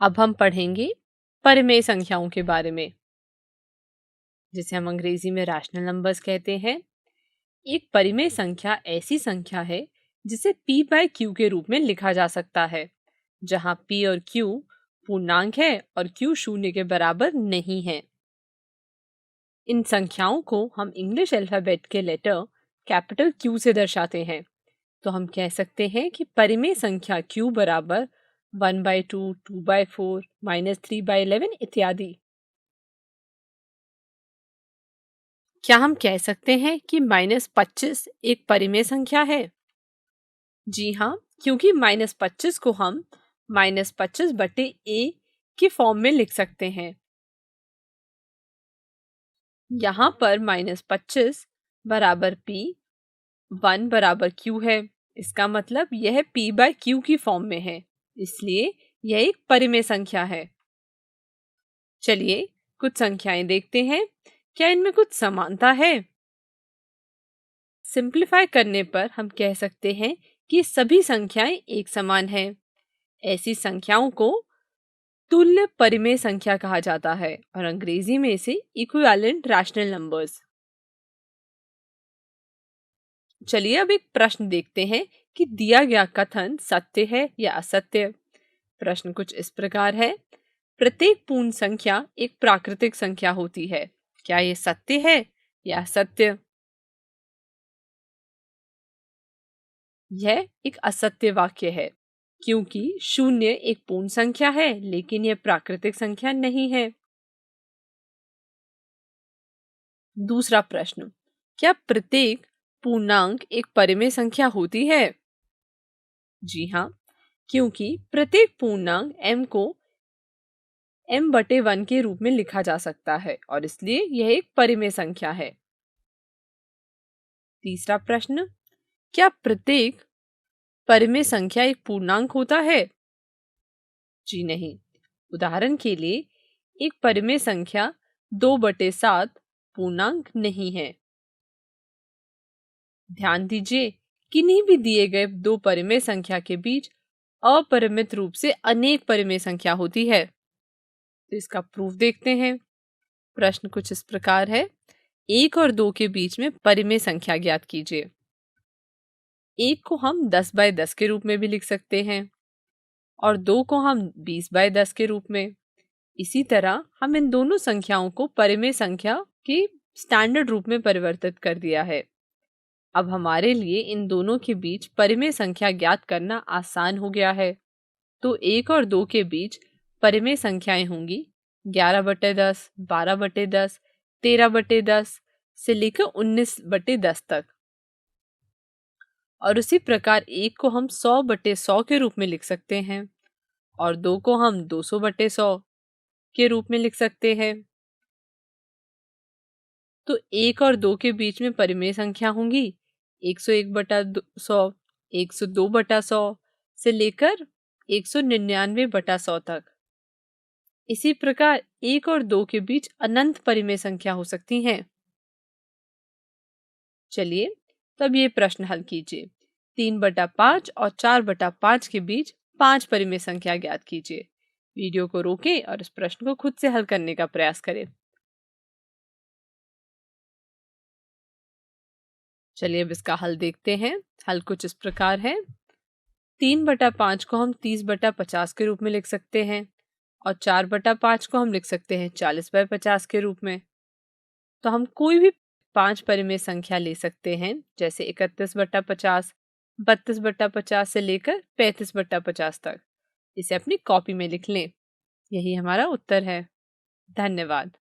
अब हम पढ़ेंगे परिमेय संख्याओं के बारे में, जिसे हम अंग्रेजी में रैशनल नंबर्स कहते हैं। एक परिमेय संख्या ऐसी संख्या है जिसे p बाय q के रूप में लिखा जा सकता है, जहां p और q पूर्णांक है और q शून्य के बराबर नहीं है। इन संख्याओं को हम इंग्लिश अल्फाबेट के लेटर कैपिटल Q से दर्शाते हैं। तो हम कह सकते हैं कि परिमेय संख्या q बराबर 1/2, 2/4, -3/11 इत्यादि। क्या हम कह सकते हैं कि -25 एक परिमेय संख्या है? जी हाँ, क्योंकि -25 को हम -25/a के फॉर्म में लिख सकते हैं। यहाँ पर -25 बराबर p, 1 बराबर q है। इसका मतलब यह p बाय q की फॉर्म में है, इसलिए यह एक परिमेय संख्या है। चलिए कुछ संख्याएं देखते हैं, क्या इनमें कुछ समानता है? सिंप्लीफाई करने पर हम कह सकते हैं कि सभी संख्याएं एक समान हैं। ऐसी संख्याओं को तुल्य परिमेय संख्या कहा जाता है और अंग्रेजी में इसे इक्विवेलेंट रैशनल नंबर्स। चलिए अब एक प्रश्न देखते हैं कि दिया गया कथन सत्य है या असत्य। प्रश्न कुछ इस प्रकार है, प्रत्येक पूर्ण संख्या एक प्राकृतिक संख्या होती है। क्या ये सत्य है या असत्य? यह एक असत्य वाक्य है, क्योंकि शून्य एक पूर्ण संख्या है लेकिन यह प्राकृतिक संख्या नहीं है। दूसरा प्रश्न, क्या प्रत्येक पूर्णांक एक परिमेय संख्या होती है? जी हाँ, क्योंकि प्रत्येक पूर्णांक m को m/1 के रूप में लिखा जा सकता है और इसलिए यह एक परिमेय संख्या है। तीसरा प्रश्न, क्या प्रत्येक परिमेय संख्या एक पूर्णांक होता है? जी नहीं। उदाहरण के लिए एक परिमेय संख्या 2/7 पूर्णांक नहीं है। ध्यान दीजिए, किन्हीं भी दिए गए दो परिमेय संख्या के बीच अपरिमित रूप से अनेक परिमेय संख्या होती है। तो इसका प्रूफ देखते हैं। प्रश्न कुछ इस प्रकार है, 1 और 2 के बीच में परिमेय संख्या ज्ञात कीजिए। 1 को हम 10/10 के रूप में भी लिख सकते हैं और 2 को हम 20/10 के रूप में। इसी तरह हम इन दोनों संख्याओं को परिमेय संख्या के स्टैंडर्ड रूप में परिवर्तित कर दिया है। अब हमारे लिए इन दोनों के बीच परिमेय संख्या ज्ञात करना आसान हो गया है। तो 1 और 2 के बीच परिमेय संख्याएं होंगी 11/10, 12/10, 13/10 से लेकर 19/10 तक। और उसी प्रकार 1 को हम 100/100 के रूप में लिख सकते हैं और 2 को हम 200/100 के रूप में लिख सकते हैं। तो 1 और 2 के बीच में परिमेय संख्या होंगी 101/100, 102/100 से लेकर 199/100 तक। इसी प्रकार 1 और 2 के बीच अनंत परिमेय संख्या हो सकती हैं। चलिए तब ये प्रश्न हल कीजिए। 3/5 और 4/5 के बीच 5 परिमेय संख्या ज्ञात कीजिए। वीडियो को रोकें और इस प्रश्न को खुद से हल करने का प्रयास करें। चलिए अब इसका हल देखते हैं। हल कुछ इस प्रकार है, 3/5 को हम 30/50 के रूप में लिख सकते हैं और 4/5 को हम लिख सकते हैं 40/50 के रूप में। तो हम कोई भी 5 परिमेय संख्या ले सकते हैं, जैसे 31/50, 32/50 से लेकर 35/50 तक। इसे अपनी कॉपी में लिख लें। यही हमारा उत्तर है। धन्यवाद।